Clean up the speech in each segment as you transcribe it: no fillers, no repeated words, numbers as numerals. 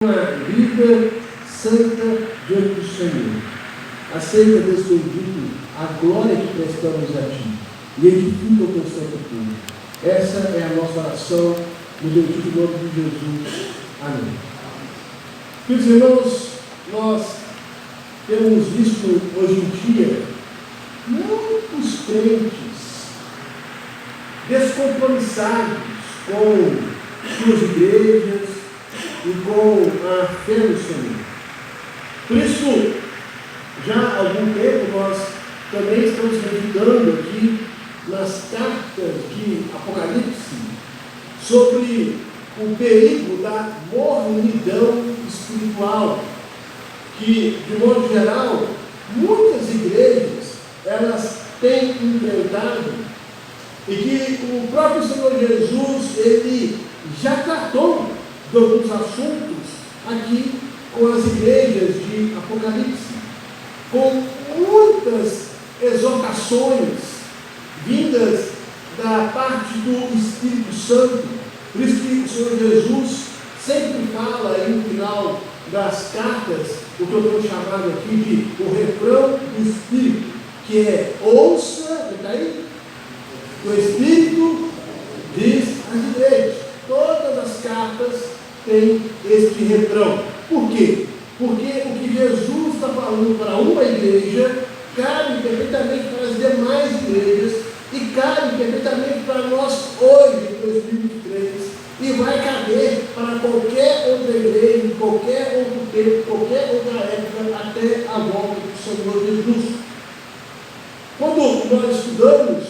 uma vida santa diante do Senhor. Aceita, Deus bendito, a glória que prestamos a Ti e edifica o Teu santo povo. Essa é a nossa oração no bendito nome de Jesus. Amém. Meus irmãos, nós temos visto hoje em dia muitos crentes descompromissados com suas igrejas e com a fé no Senhor. Por isso, já há algum tempo nós também estamos meditando aqui nas cartas de Apocalipse sobre o perigo da mornidão espiritual, que, de modo geral, muitas igrejas elas têm enfrentado e que o próprio Senhor Jesus ele já tratou de alguns assuntos aqui com as igrejas de Apocalipse, com muitas exortações vindas da parte do Espírito Santo. Por isso que o Senhor Jesus sempre fala aí no final das cartas, o que eu tenho chamado aqui de o refrão do Espírito, que é: ouça, está aí? O Espírito diz às igrejas. Todas as cartas têm este refrão. Por quê? Porque o que Jesus está falando para uma igreja cabe perfeitamente para as demais igrejas e cabe perfeitamente para nós hoje, em 2023, e vai caber para qualquer outra igreja, em qualquer outro tempo, qualquer outra época, até a volta do Senhor Jesus. Quando nós estudamos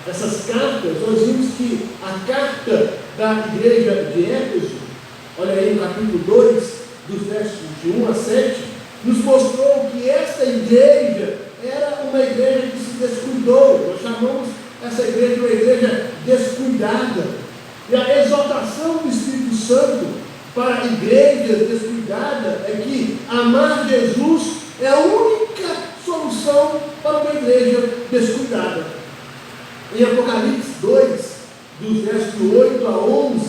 essas cartas, nós vimos que a carta da igreja de Éfeso, olha aí no capítulo 2, dos versos de 1 a 7, nos mostrou que essa igreja era uma igreja que se descuidou. Nós chamamos essa igreja de uma igreja descuidada. E a exortação do Espírito Santo para igrejas descuidadas é que amar Jesus é a única solução para uma igreja descuidada. Em Apocalipse 2, dos versos 8 a 11,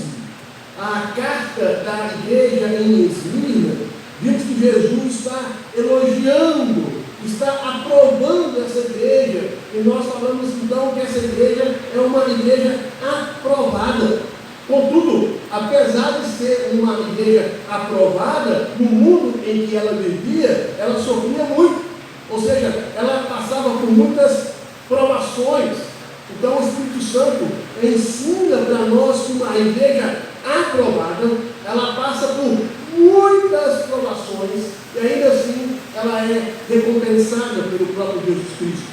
a carta da igreja em Esmirna, vimos que Jesus está elogiando, está aprovando essa igreja, e nós falamos então que essa igreja é uma igreja aprovada. Contudo, apesar de ser uma igreja aprovada, no mundo em que ela vivia, ela sofria muito, ou seja, ela passava por muitas provações. Então o Espírito Santo ensina para nós que uma igreja aprovada, ela passa por muitas provações e ainda assim ela é recompensada pelo próprio Jesus Cristo.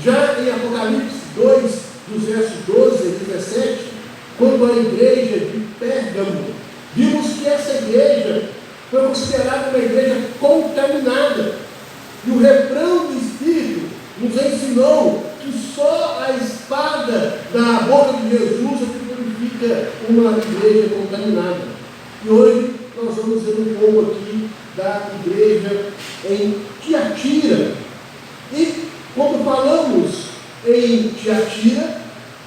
Já em Apocalipse 2, dos versos 12 a 17, quando a igreja de Pérgamo, vimos que essa igreja foi considerada uma igreja contaminada. E o refrão do Espírito nos ensinou que só a espada da boca de Jesus é que purifica uma igreja contaminada. E hoje nós vamos ver um pouco aqui da igreja em Tiatira. E quando falamos em Tiatira,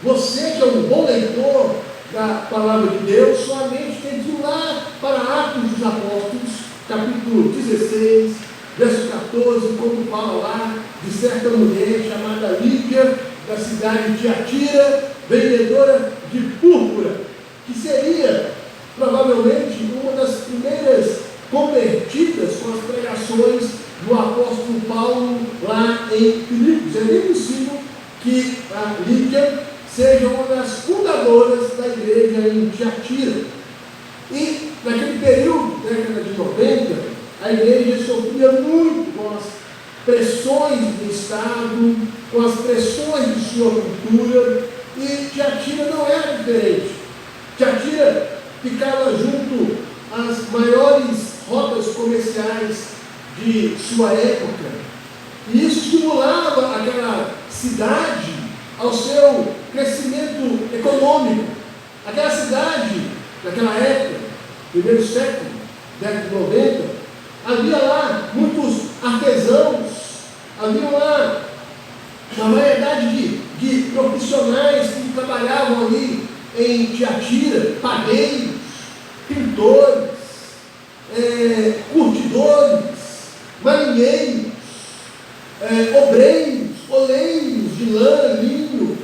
você que é um bom leitor da palavra de Deus, somente tem que ir lá para Atos dos Apóstolos, capítulo 16, verso 14, quando fala lá de certa mulher chamada Lídia, da cidade de Tiatira, vendedora de púrpura, que seria provavelmente uma das primeiras convertidas com as pregações do apóstolo Paulo lá em Filipos. É bem possível que a Lídia seja uma das fundadoras da igreja em Tiatira. E naquele período, década de 90, a igreja sofria muito com as pressões do Estado, com as pressões de sua cultura, e Tiatira não era diferente. Tiatira ficava junto às maiores rotas comerciais de sua época, e isso estimulava aquela cidade ao seu crescimento econômico. Aquela cidade, naquela época, primeiro século, década de 90, havia lá muitos artesãos, havia lá uma variedade de profissionais que trabalhavam ali em Tiatira, padeiros, pintores, curtidores, marinheiros, obreiros, oleiros de lã, linho,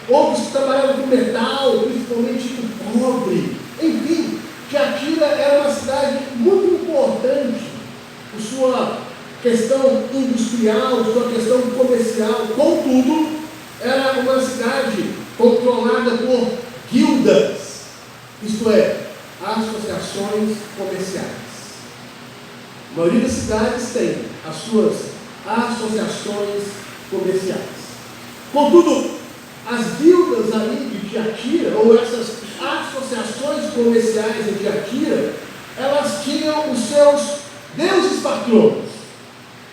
outros que trabalhavam com metal, principalmente com cobre. Enfim, Tiatira era uma cidade muito importante por sua questão industrial, sua questão comercial. Contudo, era uma cidade controlada por guildas, isto é, associações comerciais. A maioria das cidades tem as suas associações comerciais. Contudo, as guildas ali de Tiatira, ou essas associações comerciais de Tiatira, elas tinham os seus deuses patrões,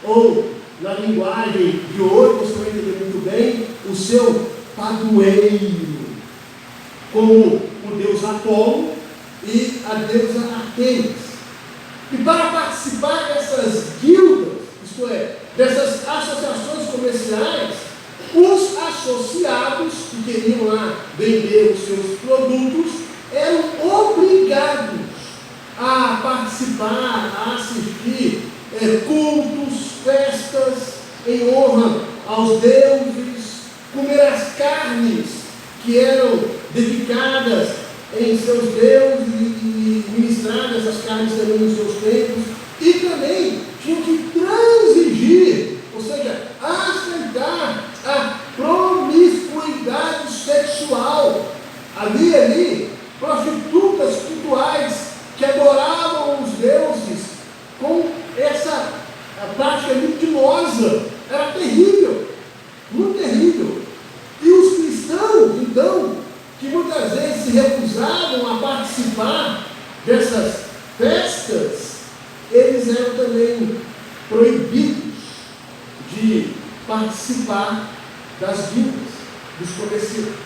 ou, na linguagem de hoje, você vai entender muito bem, o seu padroeiro, como o deus Apolo e a deusa Artemis. E para participar dessas guildas, isto é, dessas associações comerciais, os associados que queriam lá vender os seus produtos eram obrigados a participar, a assistir cultos, festas em honra aos deuses, comer as carnes que eram dedicadas em seus deuses e ministrar essas carnes também nos seus templos, e também tinham que transigir, ou seja, aceitar a promiscuidade sexual. Havia ali prostitutas cultuais que adoravam os deuses com essa prática libidinosa. Era terrível, muito terrível. E os cristãos, então, que muitas vezes se recusavam a participar dessas festas, eles eram também proibidos de participar das guildas,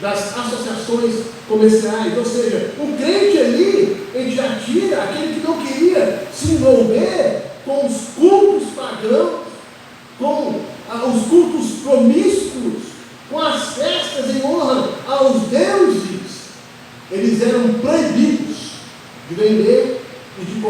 das associações comerciais. Ou seja, o crente ali em Tiatira, aquele que não queria se envolver com os cultos pagãos, com os cultos promíscuos, com as festas em honra aos deuses, eles eram proibidos de vender e de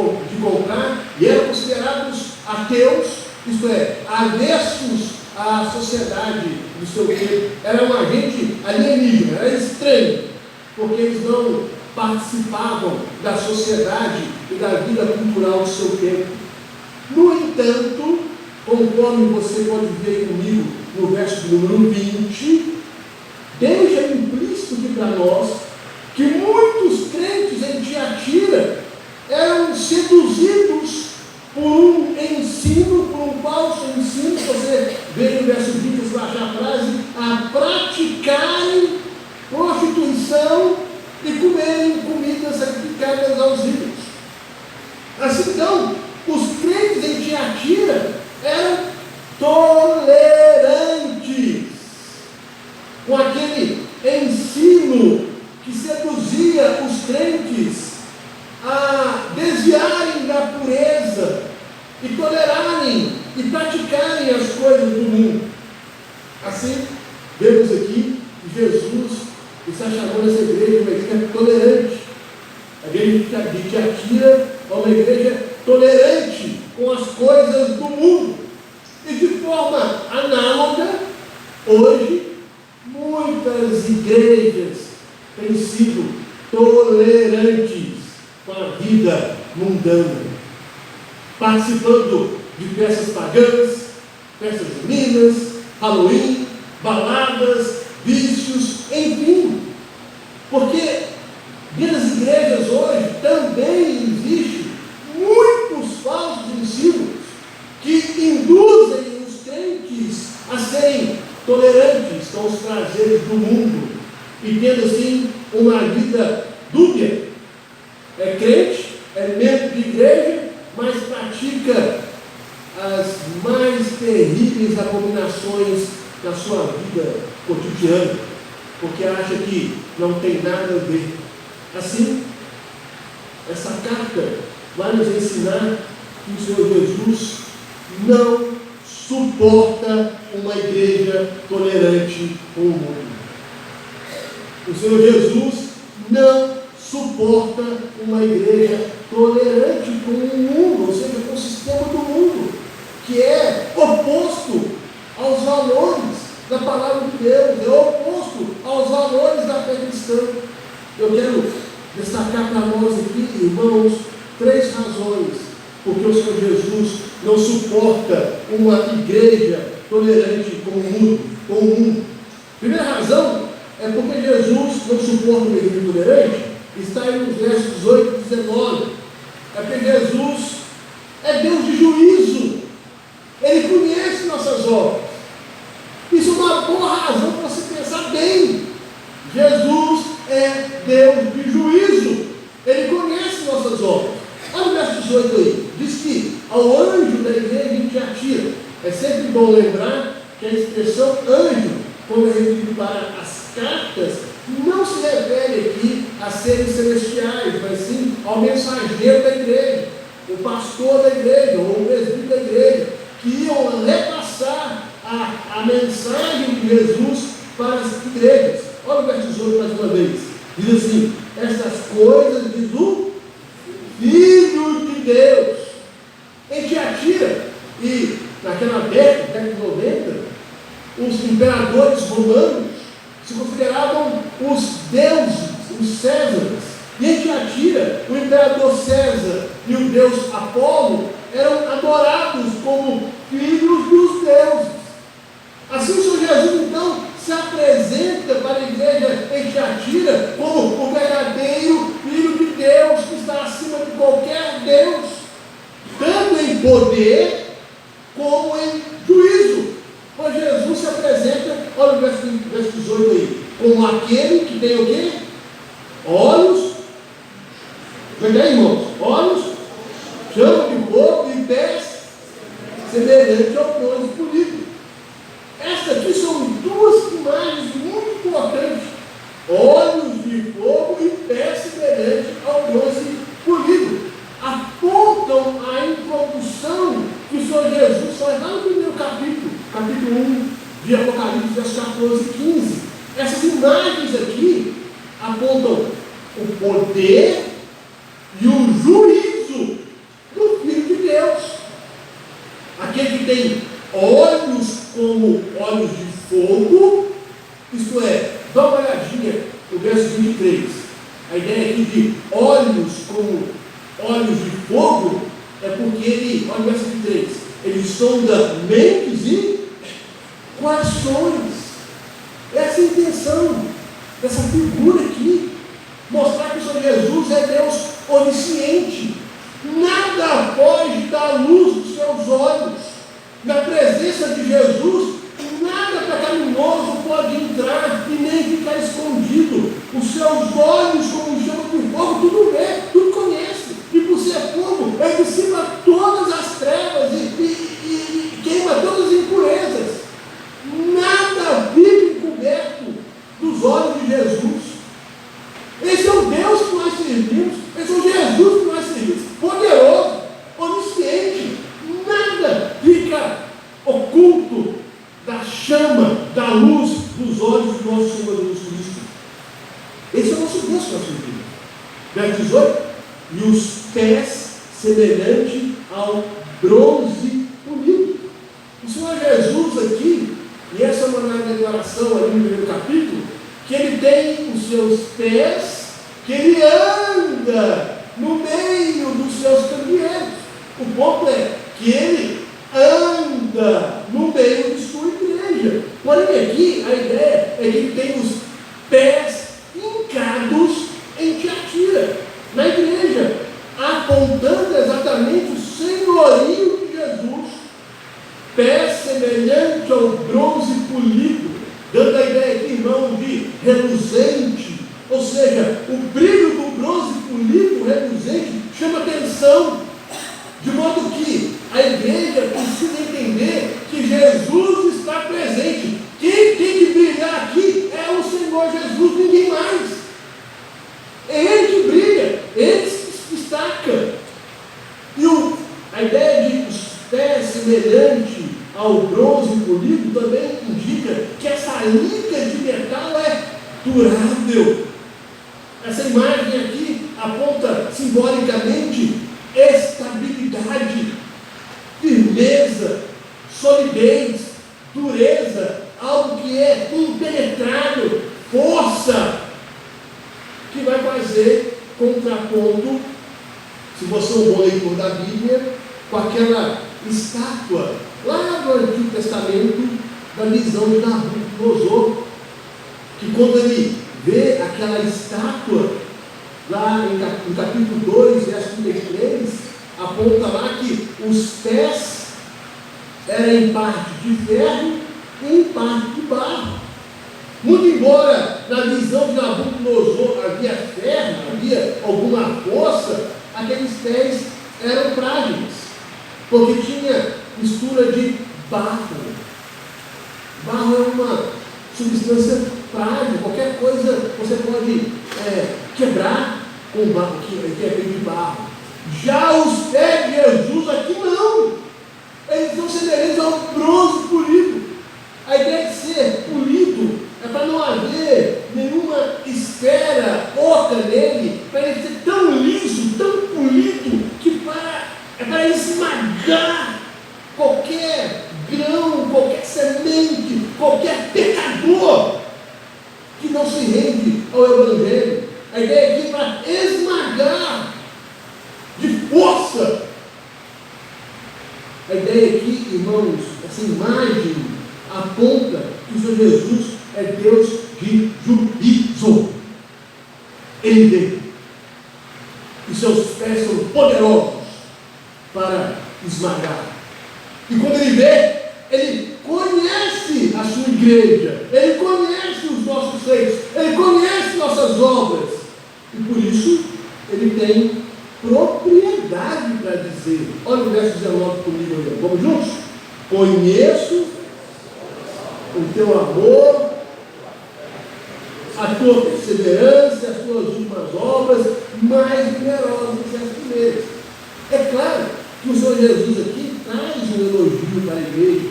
comprar, e eram considerados ateus, isto é, avessos à sociedade do seu tempo. Era um agente alienígena, era estranho, porque eles não participavam da sociedade e da vida cultural do seu tempo. No entanto, conforme você pode ver comigo no verso número 20, deixa implícito aqui para nós que muitos crentes em Tiatira eram seduzidos por um ensino, por um falso ensino. Você vê no verso 20, você vai achar a frase, a praticarem prostituição e comerem comidas sacrificadas aos ídolos. Assim então, os crentes em Tiatira eram tolerantes com aquele ensino que seduzia os crentes a desviarem da pureza e tolerarem e praticarem as coisas do mundo. Assim, vemos aqui que Jesus está chamando essa igreja de uma igreja tolerante. A igreja de Tiatira é uma igreja tolerante com as coisas do mundo. E de forma análoga, hoje, muitas igrejas têm sido tolerantes com a vida mundana, participando de festas pagãs, festas juninas, Halloween, baladas, vícios, enfim. Porque dentro das igrejas hoje também existe muitos falsos ensinos que induzem os crentes a serem tolerantes com os prazeres do mundo e tendo assim uma vida dúbia. É crente, é membro de igreja, mas pratica as mais terríveis abominações da sua vida cotidiana, porque acha que não tem nada a ver. Assim, essa carta vai nos ensinar que o Senhor Jesus não suporta uma igreja tolerante com o mundo. O Senhor Jesus não suporta uma igreja tolerante com o mundo, ou seja, com o sistema do mundo, que é oposto aos valores da palavra de Deus, é oposto aos valores da fé cristã. Eu quero destacar para nós aqui, irmãos, 3 razões porque o Senhor Jesus não suporta uma igreja tolerante com o mundo. Primeira razão é porque Jesus não suporta uma igreja tolerante, está aí nos versos 18 e 19. É porque Jesus é Deus de juízo, Ele conhece nossas obras. Isso é uma boa razão para você pensar bem. Jesus é Deus de juízo, Ele conhece nossas obras. Olha o verso 18 aí, diz que ao anjo da igreja em Tiatira, é sempre bom lembrar que a expressão anjo, quando é referido para as cartas, não se refere aqui a seres celestiais, mas sim ao mensageiro da igreja, o pastor da igreja, ou o presbítero da igreja, que iam repassar a mensagem de Jesus para as igrejas. Olha o verso 18 mais uma vez, diz assim: essas coisas diz o Filho de Deus. Em Tiatira, e naquela década de 90, os imperadores romanos se consideravam os deuses, os Césares. E em Tiatira, o imperador César e o deus Apolo eram adorados como filhos dos deuses. Assim o Senhor Jesus, então, se apresenta para a igreja em Tiatira como o verdadeiro Filho de Deus, que está acima de qualquer Deus, tanto em poder como em juízo. Pois Jesus se apresenta, olha o verso 18 aí, como aquele que tem o quê? Olhos, verdade, irmãos? Olhos, chama de fogo e pés semelhante ao bronze polido. Essas aqui são 2 imagens muito importantes: olhos de fogo e pés semelhante ao bronze polido. Apontam a introdução que o Senhor Jesus faz lá no primeiro capítulo 1 de Apocalipse, versos 14 e 15. Essas imagens aqui apontam o poder e o juízo do Filho de Deus, aquele que tem olhos como olhos de fogo, isto é, dá uma olhadinha no verso 23. A ideia aqui de olhos como olhos de fogo é porque ele, olha o verso 23, ele sonda mentes e corações. Essa é a intenção dessa figura aqui, mostrar que o Senhor Jesus é Deus onisciente. Nada foge da luz dos seus olhos. Na presença de Jesus, nada pecaminoso pode entrar e nem ficar escondido. Os seus olhos, como chama de fogo, tudo vê, tudo conhece. E por ser fogo, ele dissipa todas as trevas e queima todas as impurezas. Nada fica encoberto dos olhos de Jesus. Esse é o Deus que nós servimos, esse é o Jesus que nós servimos, poderoso, onisciente. Nada fica oculto da chama, da luz dos olhos do nosso Senhor Jesus Cristo. Esse é o nosso Deus que nós servimos. Verso 18: e os pés semelhante ao bronze polido. O Senhor Jesus aqui, e essa é uma declaração ali no primeiro capítulo, que ele tem os seus pés, que ele anda no meio dos seus candeeiros. O ponto é que ele anda no meio de sua igreja. Porém aqui a ideia é que ele tem os pés hincados em Tiatira, na igreja, apontando exatamente o senhorio de Jesus, pés semelhante ao bronze polido, dando a ideia aqui, irmão, de reluzente. Ou seja, o brilho do bronze polido, reluzente, chama atenção, de modo que a igreja precisa entender que Jesus está presente. Quem tem que brilhar aqui é o Senhor Jesus, ninguém mais. É Ele que brilha, Ele se destaca. E a ideia de os pés semelhante ao bronze polido também indica que essa liga de metal é durável. Essa imagem aqui aponta simbolicamente estabilidade, firmeza, solidez, dureza, algo que é impenetrável, força, que vai fazer contraponto, se você é um bom leitor da Bíblia, com aquela estátua lá do Antigo Testamento, da visão de Nabucodonosor, que quando ele vê aquela estátua, lá em capítulo 2, verso 33, aponta lá que os pés eram em parte de ferro e em parte de barro. Muito embora na visão de Nabucodonosor havia ferro, havia alguma força, aqueles pés eram frágeis, porque tinha mistura de barro. Barro é uma substância frágil, qualquer coisa você pode quebrar com barro, que é feito de barro. Já os pés de Jesus aqui não, eles são semelhantes ao bronze polido. A ideia de ser polido é para não haver nenhuma esfera oca nele, para ele ser tão liso, tão polido, que é para esmagar qualquer grão, qualquer semente, qualquer pecador que não se rende ao Evangelho. A ideia aqui é para esmagar de força. A ideia aqui, irmãos, essa imagem aponta que o Senhor Jesus é Deus de juízo. Ele veio, e seus pés são poderosos para esmagar. E quando ele vê, ele conhece a sua igreja, ele conhece os nossos feitos, ele conhece nossas obras, e por isso ele tem propriedade para dizer. Olha o verso 19 comigo aí, vamos juntos? Conheço o teu amor, a tua perseverança, as tuas últimas obras, mais numerosas que as primeiras. É claro que o Senhor Jesus aqui traz um elogio para a igreja,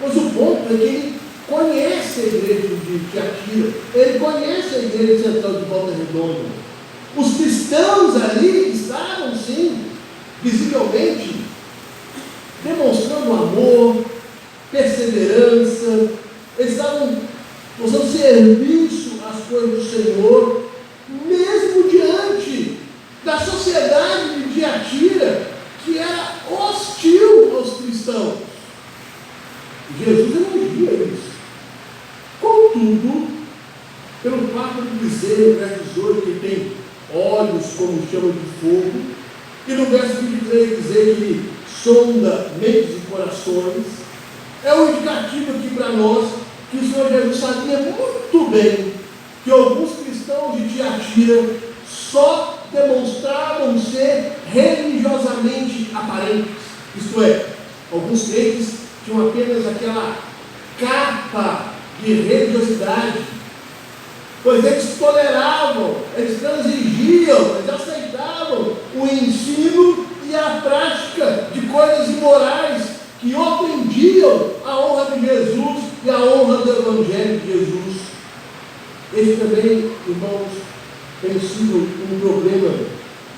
mas o ponto é que ele conhece a igreja de Tiatira, ele conhece a igreja central de Volta Redonda. Os cristãos ali estavam, sim, visivelmente, demonstrando amor, perseverança, eles estavam mostrando serviço às coisas do Senhor, mesmo diante da sociedade de Tiatira, que era hostil aos cristãos. Jesus elogia isso. Contudo, pelo fato de dizer no verso 18 que tem olhos como chama de fogo, e no verso 23 dizer que ele sonda mentes e corações, é um indicativo aqui para nós que o Senhor Jesus sabia muito bem que alguns cristãos de Tiatira só demonstravam ser religiosamente aparentes, isto é, alguns crentes tinham apenas aquela capa de religiosidade, pois eles toleravam, eles transigiam, eles aceitavam o ensino e a prática de coisas imorais que ofendiam a honra de Jesus e a honra do Evangelho de Jesus. Esse também, irmãos, tem sido um problema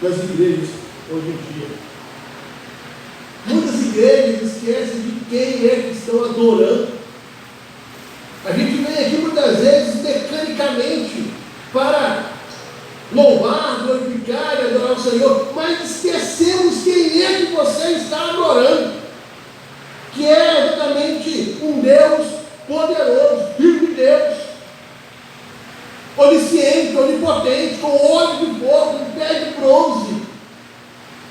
das igrejas hoje em dia. Muitas igrejas esquecem de quem é que estão adorando. A gente vem aqui muitas vezes mecanicamente para louvar, glorificar e adorar o Senhor, mas esquecemos quem é que você está adorando, que é exatamente um Deus poderoso, Filho de Deus, onisciente, onipotente, com olhos de fogo, com pé de bronze.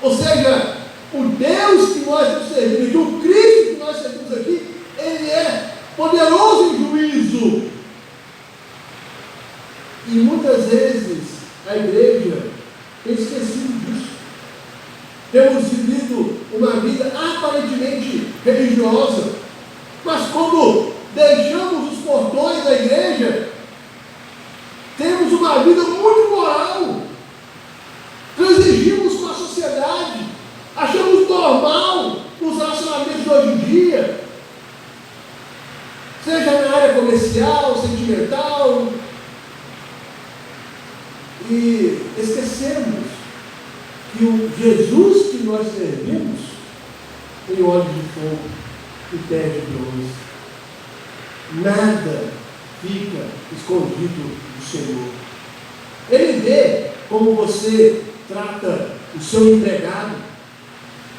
Ou seja, o Deus que nós estamos servindo, e o Cristo que nós servimos aqui, ele é poderoso em juízo. E muitas vezes a igreja tem esquecido disso. Temos vivido uma vida aparentemente religiosa, mas quando deixamos os portões da igreja, temos uma vida muito moral, transigimos com a sociedade, achamos normal os relacionamentos de hoje em dia, seja na área comercial, sentimental, e esquecemos que o Jesus que nós servimos tem olhos de fogo e pés de bronze. Nada fica escondido do Senhor. Ele vê como você trata o seu empregado.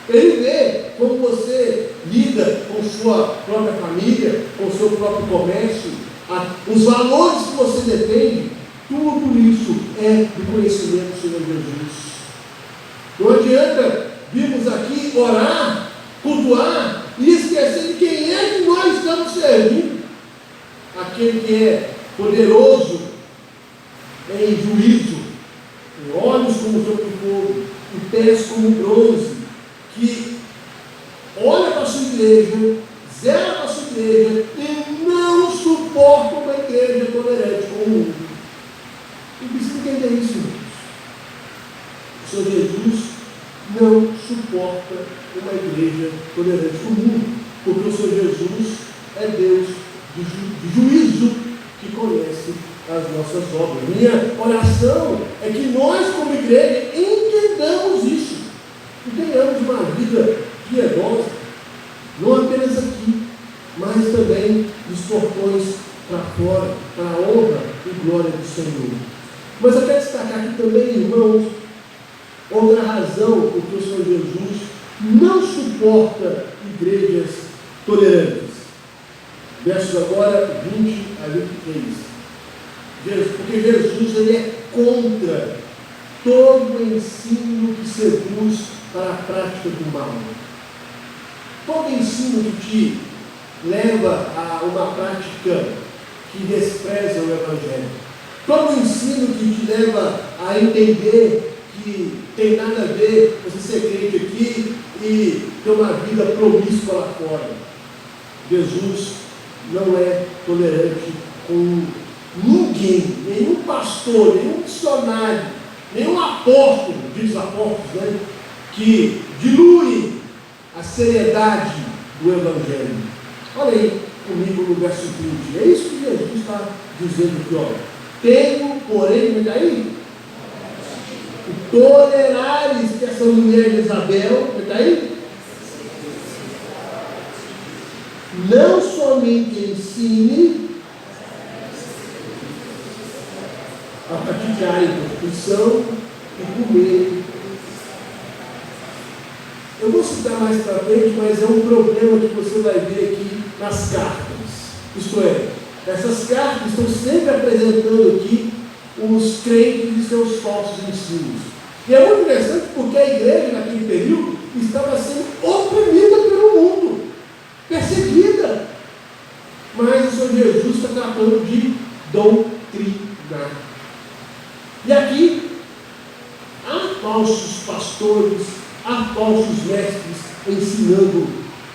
Ele vê como você lida com sua própria família, com seu próprio comércio, os valores que você defende. Tudo isso é do conhecimento do Senhor Jesus. Não adianta virmos aqui orar, cultuar e esquecer de quem é que nós estamos servindo. Aquele que é poderoso em juízo, em olhos como chama de fogo, e pés como bronze, que olha para a sua igreja, zela para a sua igreja e não suporta uma igreja tolerante como o mundo. E precisa entender isso, irmãos. O Senhor Jesus não suporta uma igreja tolerante como o mundo, porque o Senhor Jesus é Deus de juízo que conhece as nossas obras. Minha oração é que nós, como igreja, entendamos isso e tenhamos uma vida piedosa, não apenas aqui, mas também dos portões para fora, para a honra e glória do Senhor. Mas eu quero destacar aqui também, irmãos, outra razão por que o Senhor Jesus não suporta igrejas tolerantes. Versos agora 20 a 23. Porque Jesus ele é contra todo ensino que seduz para a prática do mal. Todo ensino que te leva a uma prática que despreza o Evangelho. Todo ensino que te leva a entender que tem nada a ver você ser crente aqui e ter uma vida promíscua lá fora. Jesus não é tolerante com ninguém, nenhum pastor, nenhum missionário, nenhum apóstolo, diz apóstolos, né, que dilui a seriedade do Evangelho. Olha aí comigo no verso 20. É isso que Jesus está dizendo aqui, ó. Tenho, porém, está aí? Tolerares que essa mulher de Isabel, está aí? Não somente ensine a praticar a prostituição e comer. Eu vou citar mais para frente, mas é um problema que você vai ver aqui nas cartas. Isto é, essas cartas estão sempre apresentando aqui os crentes e seus falsos ensinos. E é muito interessante porque a igreja naquele período estava sendo oprimida pelo mundo, perseguida. Mas o Senhor Jesus está tratando de doutrinar. E aqui há falsos pastores, há falsos mestres ensinando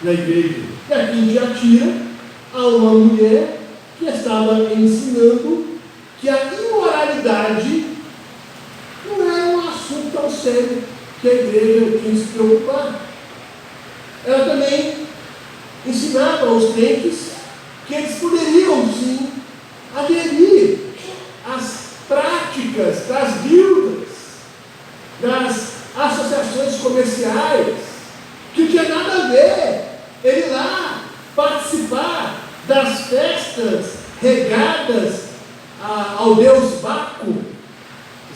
na igreja. E aqui em Tiatira há uma mulher que estava ensinando que a imoralidade não é um assunto tão sério que a igreja tinha que se preocupar. Ela também ensinava aos crentes que eles poderiam sim aderir às práticas das guildas, das associações comerciais, que tinha nada a ver ele lá participar das festas regadas ao deus Baco.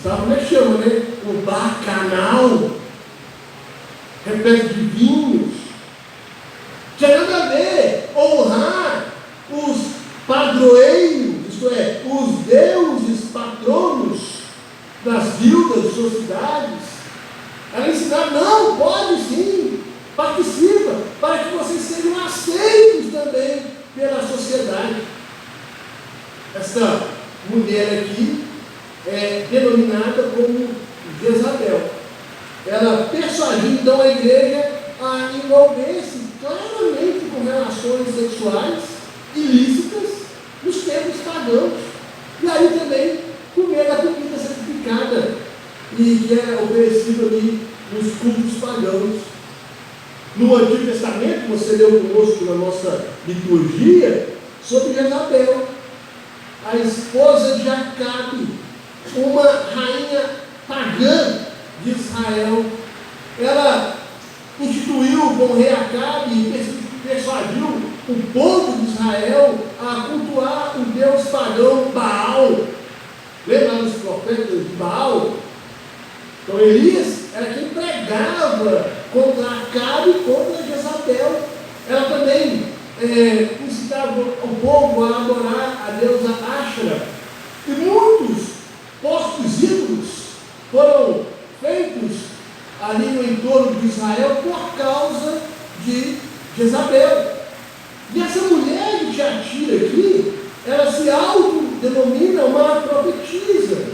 Sabe como é que chama, né? O bacanal, repleto de vinhos. Tinha nada a ver honrar os padroeiros, isto é, os deuses patronos das guildas de suas cidades. Ela ensinava, não, pode sim, participa, para que vocês sejam aceitos também pela sociedade. Esta mulher aqui é denominada como Jezabel. Ela persuadiu então a igreja a envolver-se claramente com relações sexuais ilícitas nos tempos pagãos. E aí também comer a comida sacrificada e que era oferecido ali nos cultos pagãos. No Antigo Testamento, você leu conosco na nossa liturgia sobre Jezabel, a esposa de Acabe, uma rainha pagã de Israel. Ela instituiu com o rei Acabe e persuadiu o povo de Israel a cultuar o deus pagão Baal. Lembra dos profetas de Baal? Então Elias era quem pregava contra Acabe e contra Jezabel. Ela também incitava o povo a adorar a deusa Ashera. E muitos postos ídolos foram feitos ali no entorno de Israel por causa de Jezabel. E essa mulher de Tiatira aqui, ela se autodenomina uma profetisa.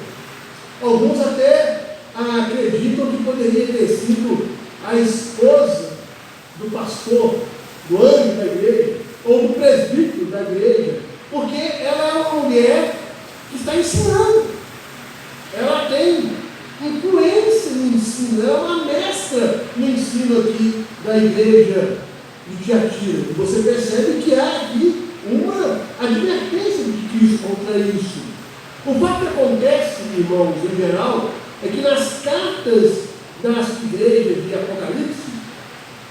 Alguns até acreditam que poderia ter sido a esposa do pastor, do anjo da igreja, ou do presbítero da igreja, porque ela é uma mulher que está ensinando. Ela tem influência no ensino, ela é uma mestra no ensino aqui da igreja de Tiatira. E você percebe que há aqui uma advertência de Cristo contra isso. O fato que acontece, irmãos, em geral, é que nas cartas das igrejas de Apocalipse,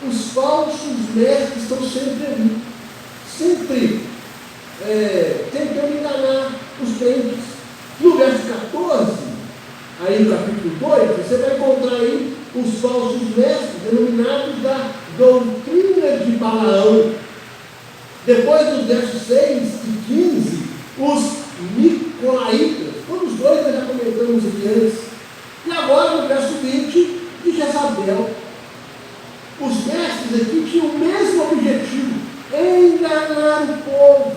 os falsos mestres estão sempre ali, sempre tentando enganar os crentes. No verso 14, aí no capítulo 2, você vai encontrar aí os falsos mestres, denominados da doutrina de Balaão. Depois dos versos 6 e 15, os Nicolaitas. Todos os dois nós já comentamos aqui antes. E agora no verso 20, de Jezabel. Os mestres aqui tinham o mesmo objetivo: enganar o povo,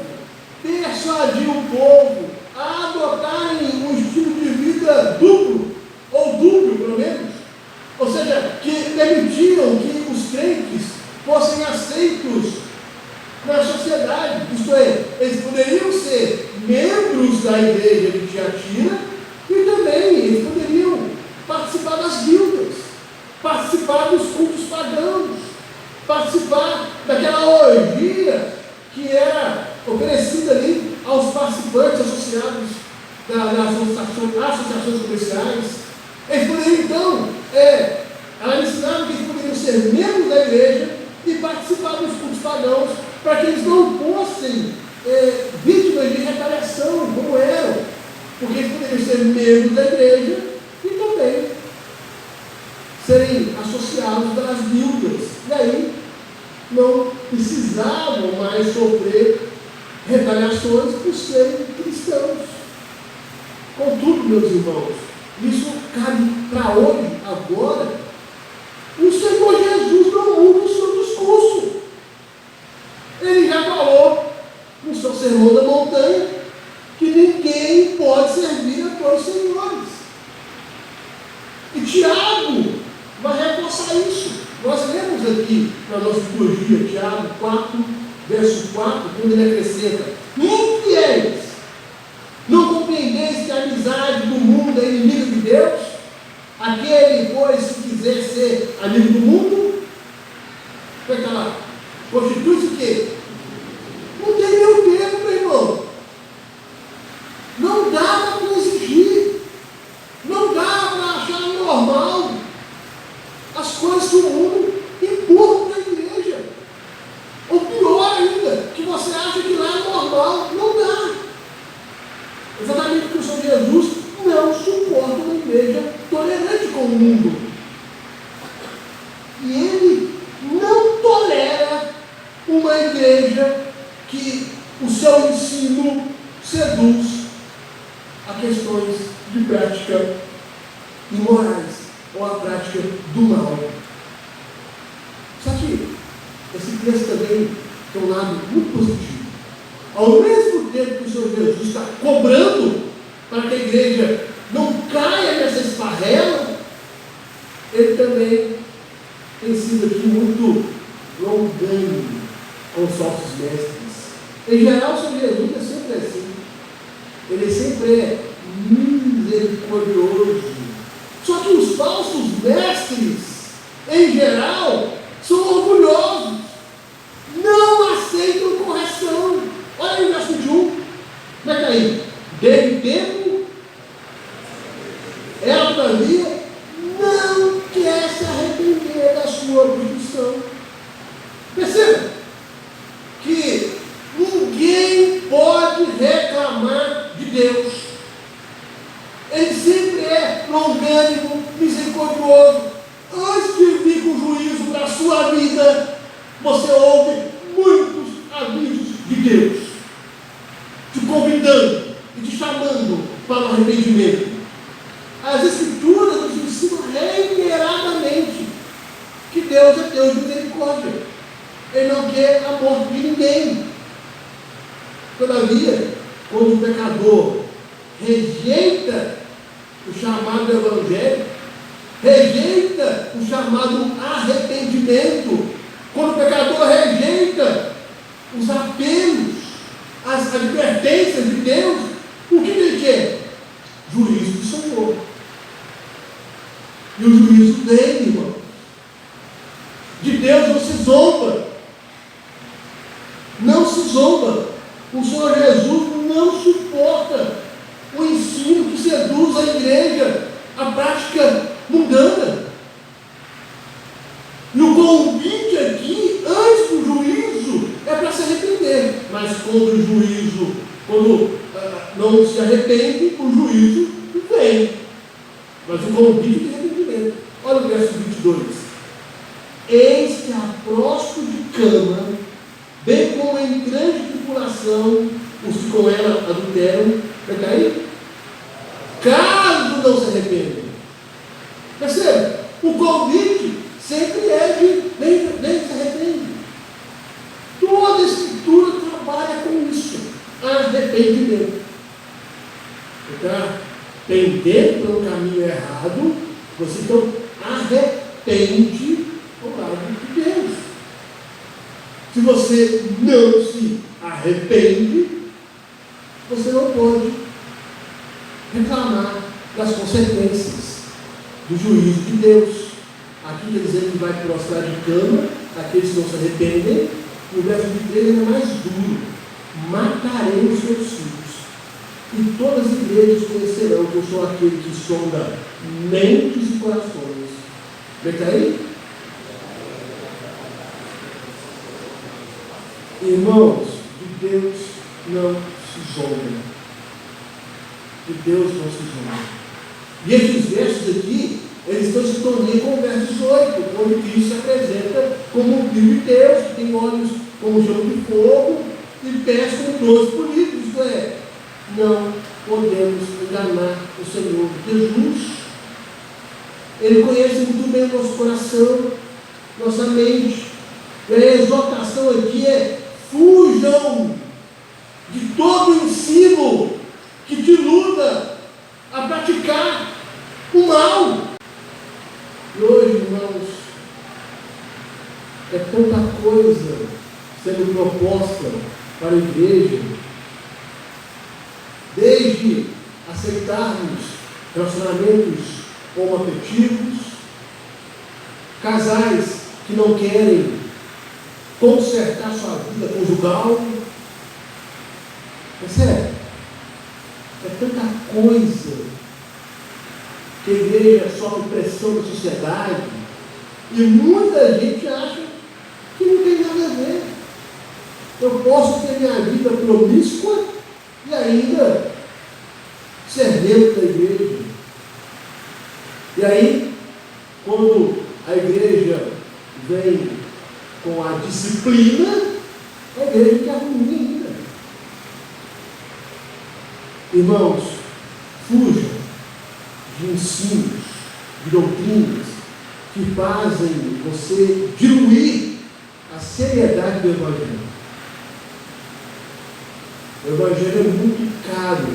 persuadir o povo a adotarem um estilo de vida duplo, ou dúbio pelo menos. Ou seja, que permitiam que os crentes fossem aceitos na sociedade. Isto é, eles poderiam ser membros da igreja de Tiatira e também eles poderiam participar das guildas, participar dos cultos pagãos, participar daquela orgia que era oferecida ali aos participantes associados das associações comerciais. Eles poderiam então, ela ensinava que eles poderiam ser membros da igreja e participar dos cultos pagãos, para que eles não fossem vítimas de retaliação, como eram, porque eles poderiam ser membros da igreja e também serem associados das guildas, e aí não precisavam mais sofrer retaliações por serem cristãos. Contudo, meus irmãos, isso cabe para hoje, agora. O Senhor Jesus não muda o seu discurso. Ele já falou no seu sermão da montanha que ninguém pode servir a dois senhores. E Tiago vai reforçar isso. Nós lemos aqui na nossa liturgia, Tiago 4, verso 4, quando ele acrescenta: infiéis, não compreendeis que a amizade do mundo é inimiga de Deus? Aquele, pois, se quiser ser amigo do mundo, vai estar lá, constitui-se o quê? Não tem meu tempo, meu irmão. Não dá para exigir, não dá para achar normal as coisas do mundo empurram para a igreja. Ou pior ainda, que você acha que lá é normal. Não dá. Exatamente porque o Senhor Jesus não suporta uma igreja tolerante com o mundo. E ele não tolera uma igreja que o seu ensino seduz a questões de prática imorais ou a prática do mal. Só que esse texto também tem um lado muito positivo. Ao mesmo tempo que o Senhor Jesus está cobrando para que a igreja não caia nessa esparrela, ele também tem sido aqui muito longânime com os falsos mestres. Em geral, o Senhor Jesus é sempre assim. Ele sempre é misericordioso. Só que os falsos mestres, em geral, são orgulhosos, não aceitam correção. Olha aí o verso 21, como é que está aí? Desde tempo, ela todavia sua profissão. Perceba que ninguém pode reclamar de Deus. Ele sempre é longânimo, misericordioso. Antes de vir com o juízo para a sua vida, você ouve muitos avisos de Deus, te convidando e te chamando para o arrependimento. As Escrituras nos ensinam reiteradamente que Deus é Deus de misericórdia. Ele não quer a morte de ninguém. Todavia, quando o pecador rejeita o chamado do Evangelho, rejeita o chamado arrependimento, quando o pecador rejeita os apelos, as advertências de Deus, o que ele quer? Juízo do Senhor. E o juízo vem, irmão. De Deus não se zomba. Não se zomba. O Senhor Jesus não suporta o ensino que seduz a igreja, a prática mundana. E o convite aqui, antes do juízo, é para se arrepender. Mas quando o juízo, não se arrepende, o juízo vem. Mas o convite de arrependimento. Olha o verso 22. Eis que apróstito de cama, bem como em grande tribulação, os que com ela adulteram, vai cair? Caso não se arrependam. Percebe? O convite sempre é de nem se arrepende. Toda a Escritura trabalha com isso. Arrependimento. Está pendendo pelo caminho errado, você então arrepende ao lado de Deus. Se você não se arrepende, você não pode reclamar das consequências do juízo de Deus. Aqui quer dizer que vai prostrar de cama aqueles que não se arrependem, e o verso 23 é mais duro: matarei os seus filhos, e todas as igrejas conhecerão que eu sou aquele que sonda mentes e corações. Vem aí? Irmãos, de Deus não se zomba. De Deus não se zomba. E esses versos aqui, eles estão em sintonia com o verso 18, onde Cristo se apresenta como um filho de Deus, que tem olhos como chama de fogo e pés como 12 polidos. Isto é, não podemos enganar o Senhor Jesus. Ele conhece muito bem o nosso coração, nossa mente. E a exortação aqui é: fujam de todo ensino que te iluda a praticar o mal. E hoje, irmãos, é tanta coisa sendo proposta para a igreja, desde aceitarmos relacionamentos homoafetivos, casais que não querem consertar sua vida conjugal. Percebe? É tanta coisa que a igreja sofre pressão da sociedade e muita gente acha que não tem nada a ver. Eu posso ter minha vida promíscua e ainda ser membro da igreja. E aí, quando a igreja vem com a disciplina, a igreja quer ruim ainda. Irmãos, fujam de ensinos, de doutrinas que fazem você diluir a seriedade do Evangelho. O Evangelho é muito caro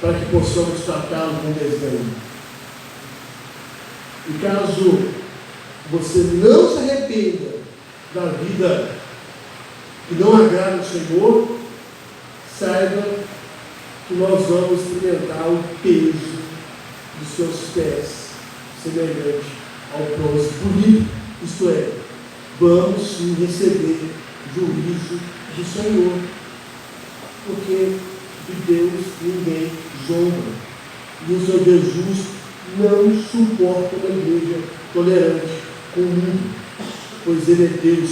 para que possamos tratá-lo com desdém. E caso você não se arrependa da vida que não agrada ao Senhor, saiba que nós vamos experimentar o peso dos seus pés, semelhante ao bronze polido. Isto é, vamos sim receber juízo do Senhor, porque de Deus ninguém zomba. E o Senhor Jesus não suporta uma igreja tolerante com o mundo, pois Ele é Deus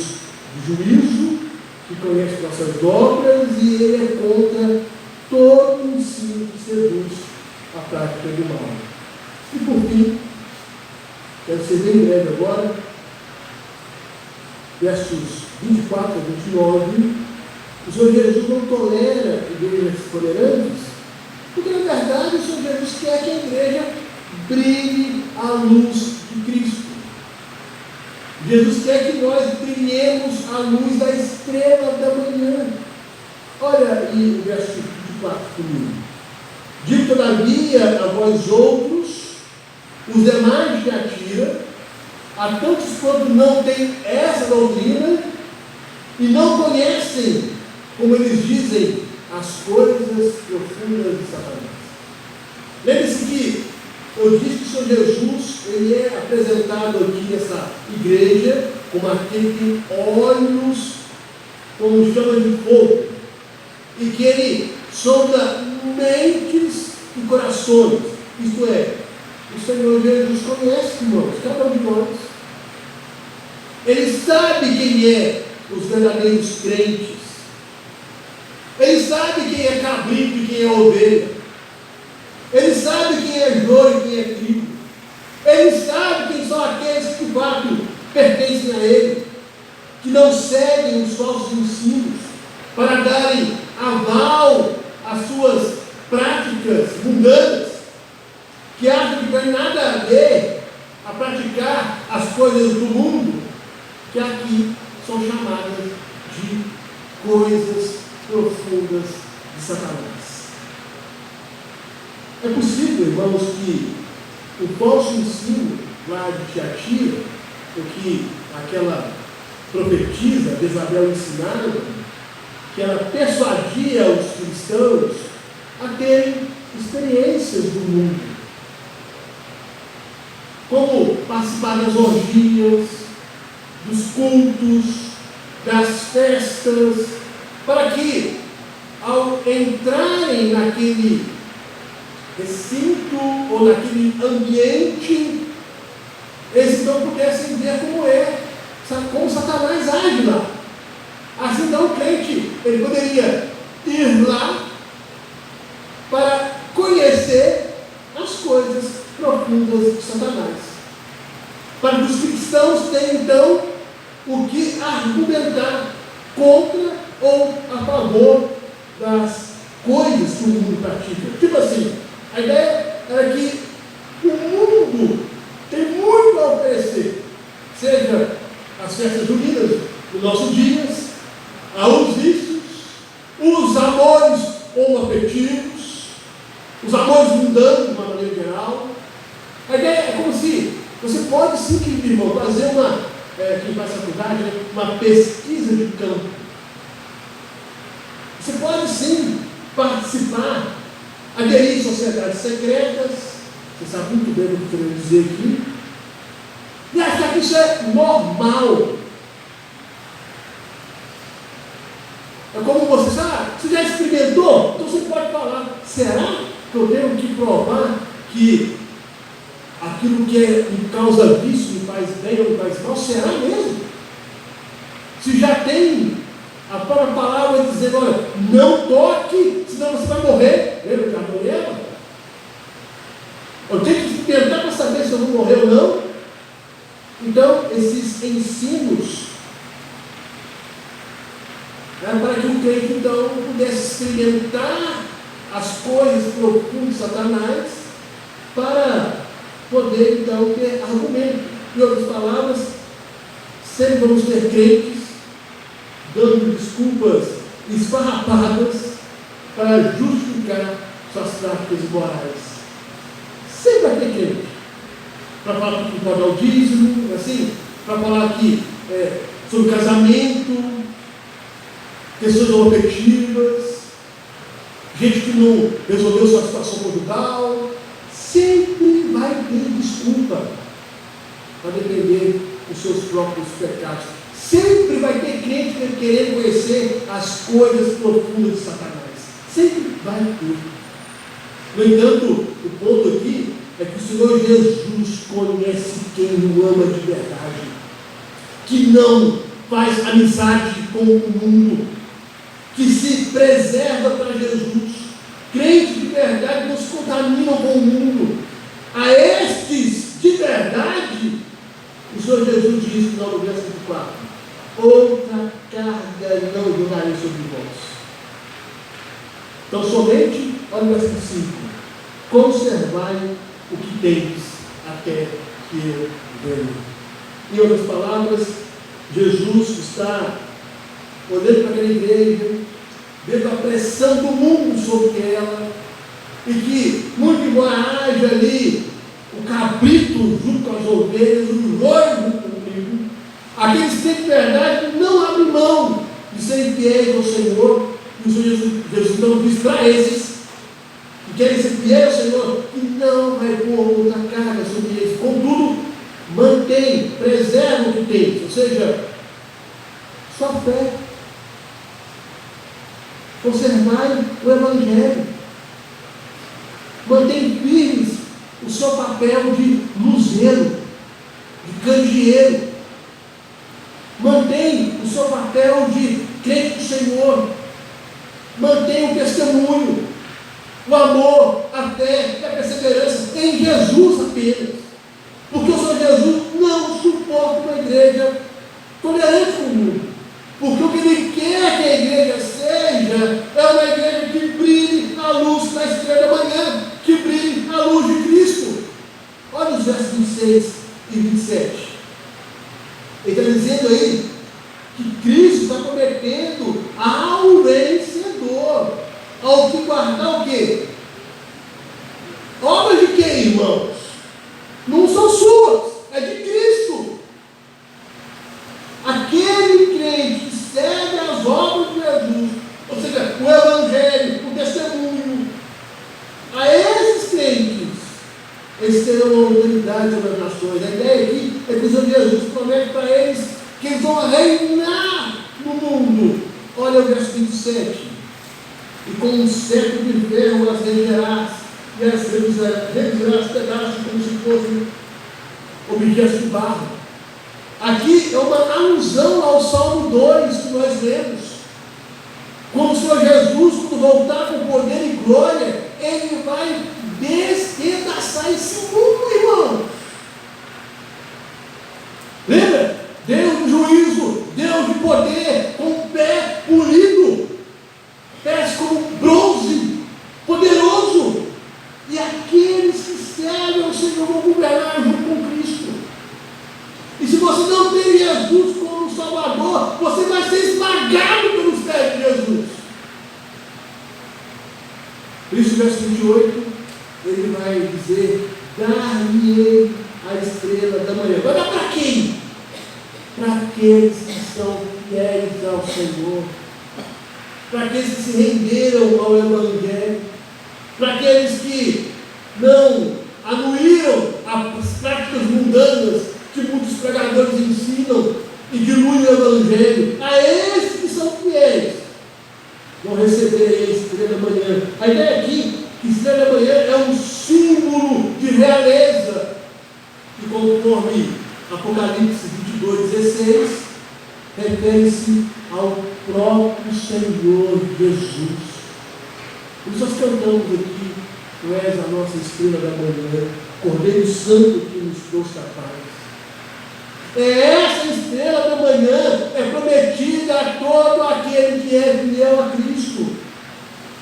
de juízo, que conhece nossas obras, e Ele é contra todo ensino que seduz a prática do mal. E por fim, quero ser bem breve agora, versos 24 a 29, o Senhor Jesus não tolera igrejas tolerantes, porque na verdade o Senhor Jesus quer que a igreja brilhe à luz de Cristo. Jesus quer que nós brilhemos à luz da estrela da manhã. Olha aí o verso 24 comigo. Digo todavia a vós outros, os demais de Tiatira, a tantos quanto não têm essa doutrina e não conhecem, como eles dizem, as coisas profundas de Satanás. Lembre-se que eu disse que o Senhor Jesus, ele é apresentado aqui nessa igreja como aquele que tem olhos como chama de fogo, e que ele sonda mentes e corações. Isto é, o Senhor Jesus conhece, irmãos, cada um de nós. Ele sabe quem é os verdadeiros crentes. Ele sabe quem é cabrito e quem é ovelha. Ele sabe quem é joio e quem é trigo. Ele sabe quem são aqueles que de fato pertencem a Ele, que não seguem os falsos ensinos para darem aval às suas práticas mundanas, que acham que não tem nada a ver a praticar as coisas do mundo, que aqui são chamadas de coisas profundas de Satanás. É possível, irmãos, que o falso ensino lá de Tiatira, o que aquela profetisa Jezabel ensinava, que ela persuadia os cristãos a terem experiências do mundo, como participar das orgias, dos cultos, das festas, para que, ao entrarem naquele recinto ou naquele ambiente, eles então pudessem ver como Satanás age lá. Assim, então, o crente, ele poderia ir lá para conhecer as coisas profundas de Satanás, para que os cristãos tenham então o que argumentar contra ou a favor das coisas que o mundo pratica. Tipo assim, a ideia era que o mundo tem muito a oferecer, seja as festas juninas dos nossos dias, os vícios, os amores homoafetivos, os amores mundanos de uma maneira geral. A ideia é como se você pode sim, querido irmão, fazer quem faz faculdade, uma pesquisa de campo. Você pode sim participar, aderir em sociedades secretas, você sabe muito bem o que eu quero dizer aqui, e achar que isso é normal. É como você já experimentou? Então você pode falar, será que eu tenho que provar que aquilo que me causa vício me faz bem ou me faz mal? Será mesmo? Se já tem a própria palavra dizendo, olha, não toque, senão você vai morrer. Lembra de Adão e Eva? Eu tenho que tentar para saber se eu vou morrer ou não. Então, esses ensinos para que o crente então pudesse experimentar as coisas profundas de Satanás, para poder então ter argumento. Em outras palavras, sempre vamos ter crentes dando desculpas esfarrapadas para justificar suas práticas imorais. Sempre vai ter crente para falar que pode dar o dízimo, assim, para falar aqui sobre casamento, questões homoafetivas, gente que não resolveu sua situação conjugal. Sempre vai ter desculpa para defender os seus próprios pecados. Sempre vai ter crente querendo conhecer as coisas profundas de Satanás. Sempre vai ter. No entanto, o ponto aqui é que o Senhor Jesus conhece quem o ama de verdade, que não faz amizade com o mundo, que se preserva para Jesus. Crentes de verdade não se contaminam com o mundo. A estes de verdade, o Senhor Jesus diz no final do versículo 4: outra carga não jogarei sobre vós. Então somente, olha o versículo 5: conservai o que tendes até que eu venha. Em outras palavras, Jesus está olhando para aquela igreja, vendo a pressão do mundo sobre ela, e que, muito embora haja ali o cabrito junto com as ovelhas, o joio junto com o trigo, aqueles que têm de verdade não abrem mão de serem fiéis ao Senhor. E o Senhor Jesus não diz para esses que querem ser fiéis ao Senhor, que não vai pôr outra carga sobre eles. Contudo, mantém, preserva o que tem, ou seja, sua fé. Conservai o Evangelho. Mantém firmes o seu papel de luzeiro, de candeeiro. Mantém o seu papel de crente do Senhor. Mantém o testemunho, o amor, a fé e a perseverança em Jesus apenas. Porque o Senhor Jesus não suporta uma igreja tolerante com o mundo. Porque o que Ele quer que a igreja seja é uma igreja que brilhe a luz da estrela da manhã, que brilhe a luz de Cristo. Olha os versos 26 e 27. Ele está dizendo aí que Cristo está prometendo ao vencedor, ao que guardar o quê? Obras de quem, irmãos? Não são suas, é de Cristo. Aquele crente que segue as obras de Jesus, ou seja, o Evangelho, o testemunho, a esses crentes, eles terão a autoridade sobre as nações. A ideia aqui é que o Senhor Jesus promete para eles que eles vão reinar no mundo. Olha o verso 27. E com um cetro de ferro as regerás, e as revisarás pedaços como se fossem objetos de barro. Aqui é uma alusão ao Salmo 2 que nós lemos. Quando o Senhor Jesus, quando voltar com poder e glória, Ele vai despedaçar esse mundo, irmão. Lembra? Deus de juízo, Deus de poder, com o pé polido, pés como bronze, poderoso. E aqueles que servem ao Senhor vão governar junto com Cristo. E se você não tem Jesus como Salvador, você vai ser esmagado pelos pés de Jesus. Por isso, verso 28, ele vai dizer: dar-lhe a estrela da manhã. Vai dar para quem? Para aqueles que são fiéis ao Senhor, para aqueles que se renderam ao Evangelho, para aqueles que não anuíram as práticas mundanas que muitos pregadores ensinam e diluem o Evangelho. A esses que são fiéis vão receber a estrela da manhã. A ideia aqui que estrela da manhã é um símbolo de realeza, e conforme Apocalipse 22:16, refere-se ao próprio Senhor Jesus. Por isso nós cantamos aqui: Tu és a nossa estrela da manhã, Cordeiro Santo que nos trouxe a paz. Essa estrela da manhã é prometida a todo aquele que é fiel a Cristo,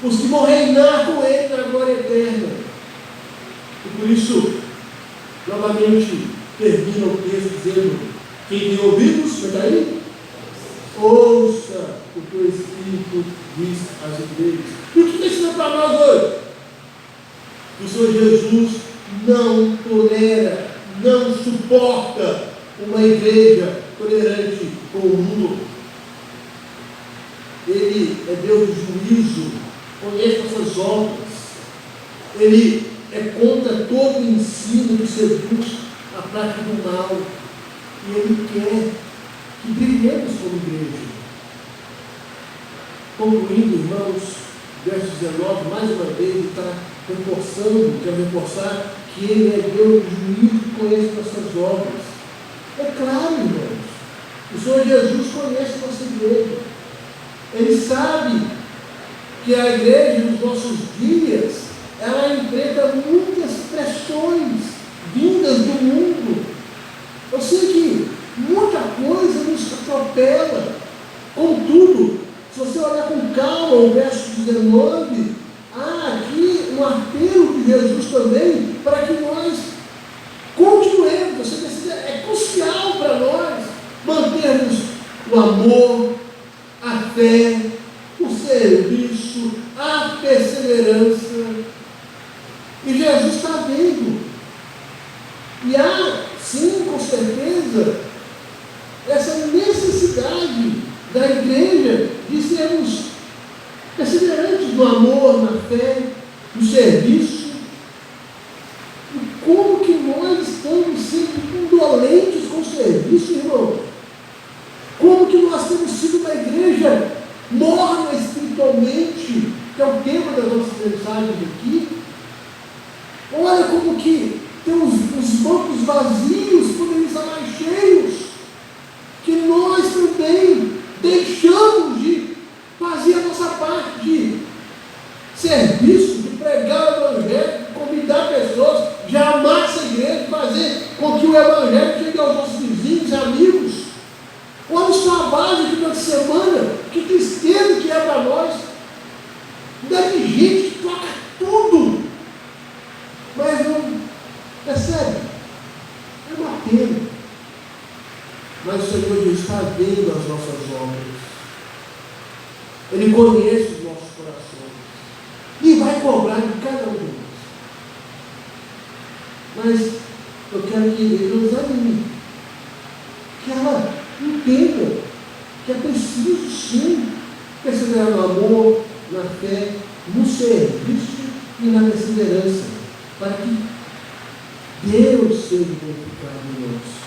os que vão reinar com Ele na glória eterna. E por isso, novamente, termina o texto dizendo: quem tem ouvidos, está aí? Ouça o que o Espírito diz às igrejas. E o que está ensinando para nós hoje? Que o Senhor Jesus não tolera, não suporta uma igreja tolerante com o mundo. Ele é Deus de juízo, conhece essas obras. Ele é contra todo o ensino que seduz a prática do mal. E Ele quer que brilhemos como igreja. Concluindo, irmãos, verso 19, mais uma vez, ele está reforçando, quer reforçar que Ele é Deus juízo e conhece nossas obras. É claro, irmãos, o Senhor Jesus conhece nossa igreja. Ele sabe que a igreja nos nossos dias, ela enfrenta muitas pressões vindas do mundo. Eu sei que muita coisa nos atropela. Contudo, se você olhar com calma o verso 19, há aqui um apelo de Jesus também para que nós continuemos. Você precisa, é crucial para nós mantermos o amor, a fé, o serviço, a perseverança. E Jesus está vendo. E há, sim, com certeza, essa necessidade da igreja de sermos perseverantes no amor, na fé, no serviço. E como que nós estamos sempre indolentes com o serviço, irmão? Como que nós temos sido uma igreja morna espiritualmente, que é o tema das nossas mensagens aqui? Olha como que tem os bancos vazios, poderiam estar mais cheios, que nós também deixamos de fazer a nossa parte de serviço, de pregar o Evangelho, de convidar pessoas, de amar essa igreja, de fazer com que o Evangelho chegue aos nossos vizinhos e amigos. Olha os trabalhos de durante a semana, que tristeza que é para nós. Deve gente que toca tudo, mas não percebe. É uma pena. Mas o Senhor já está vendo as nossas obras. Ele conhece os nossos corações. E vai cobrar de cada um de nós. Mas eu quero que ele nos anime. Que ela entenda que é preciso sim perseverar no amor, na fé, no serviço e na perseverança, para que Deus seja glorificado em nós.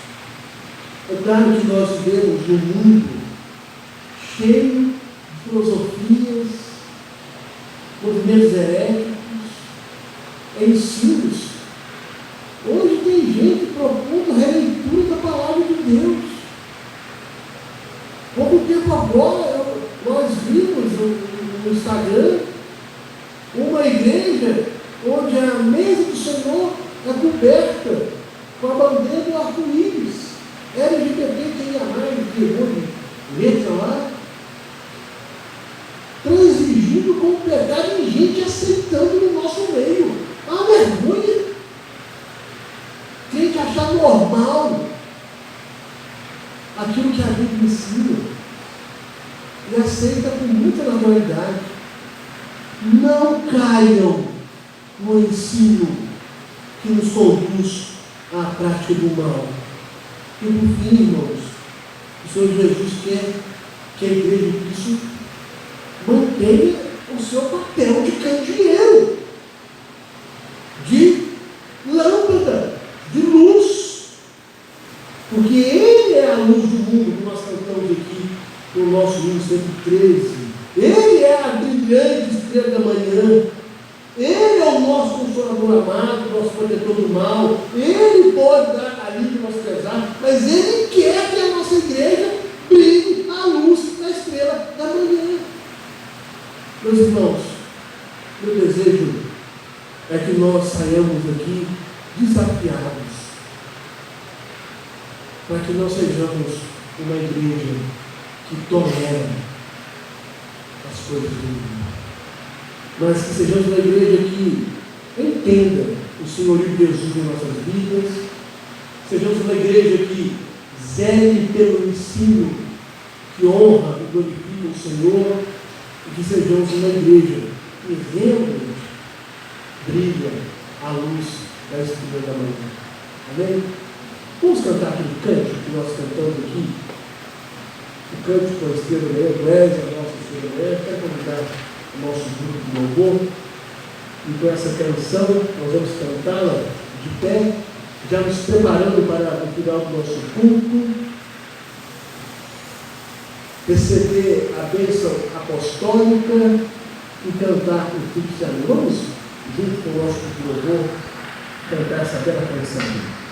É claro que nós vivemos num mundo cheio de filosofias, movimentos heréticos, ensinos. Hoje tem gente propondo releitura da palavra de Deus. Pouco tempo agora, nós vimos no Instagram uma igreja onde a mesa do Senhor é coberta com a bandeira do arco-íris. LGBTQIA+, que hoje letra lá, transigindo com o pecado e gente aceitando no nosso meio. É uma vergonha. Tem que achar normal aquilo que a Bíblia ensina e aceita com muita naturalidade. Não caiam no ensino que nos conduz à prática do mal. E por fim, irmãos, o Senhor Jesus quer que a igreja de Cristo mantenha o seu papel de candeeiro, de lâmpada, de luz, porque Ele é a luz do mundo, como nós cantamos aqui no nosso hino 113. Ele é a brilhante estrela da manhã. Ele é o nosso consolador amado, nosso protetor do mal. Ele pode dar alívio ao nosso pesar, mas Ele quer que a nossa igreja brilhe a luz da estrela da manhã. Meus irmãos, meu desejo é que nós saiamos aqui desafiados, para que nós sejamos uma igreja que tolera as coisas do mundo, mas que sejamos uma igreja que entenda o senhorio de Jesus em nossas vidas, sejamos uma igreja que zele pelo ensino, que honra e glorifica o Senhor, e que sejamos uma igreja que realmente brilha a luz da estrela da manhã. Amém? Vamos cantar aquele cântico que nós cantamos aqui, o cântico com a estrela da manhã, Glória a nossa estrela da manhã. Quero convidar o nosso grupo de louvor, e com essa canção nós vamos cantá-la de pé, já nos preparando para o final do nosso culto, receber a bênção apostólica e cantar com o Filho de Amor. Vamos, junto com o nosso grupo de louvor, cantar essa bela canção.